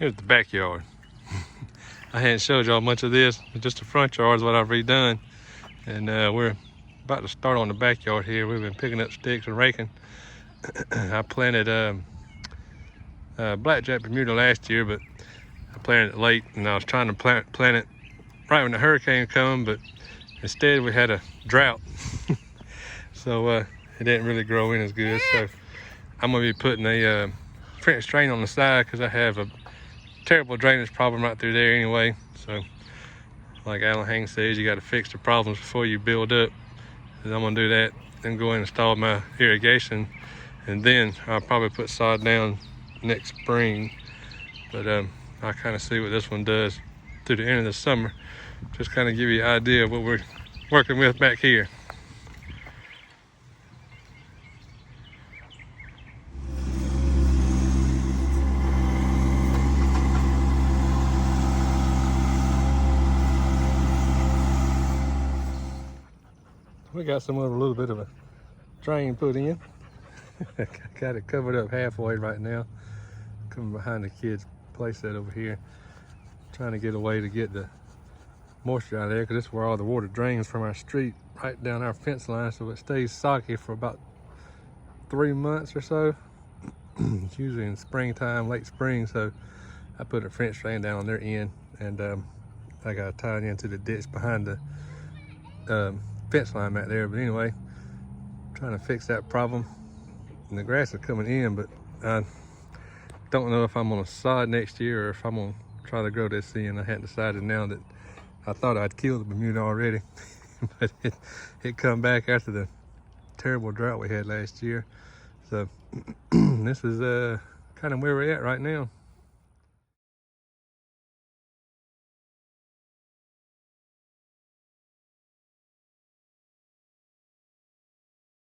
Here's the backyard. I hadn't showed y'all much of this. Just the front yard is what I've redone. And we're about to start on the backyard here. We've been picking up sticks and raking. I planted blackjack Bermuda last year, but I planted it late, and I was trying to plant it right when the hurricane come, but instead we had a drought. So it didn't really grow in as good. So I'm gonna be putting a French drain on the side because I have a terrible drainage problem right through there anyway. So like Alan Haynes says, you got to fix the problems before you build up. And I'm gonna do that, then go and install my irrigation, and then I'll probably put sod down next spring. But I'll kind of see what this one does through the end of the summer. Just kind of give you an idea of what we're working with back here. We got some other little bit of a drain put in. Got it covered up halfway right now. Coming behind the kids' playset over here. Trying to get a way to get the moisture out of there, because this is where all the water drains from our street right down our fence line, so it stays soggy for about 3 months or so. It's usually in springtime, late spring, so I put a French drain down on their end, and I got to tie it into the ditch behind the fence line back there. But anyway, trying to fix that problem. And the grass is coming in, but I don't know if I'm gonna sod next year or if I'm gonna try to grow this in. I hadn't decided now. That I thought I'd killed the Bermuda already, but it come back after the terrible drought we had last year. So this is kind of where we're at right now.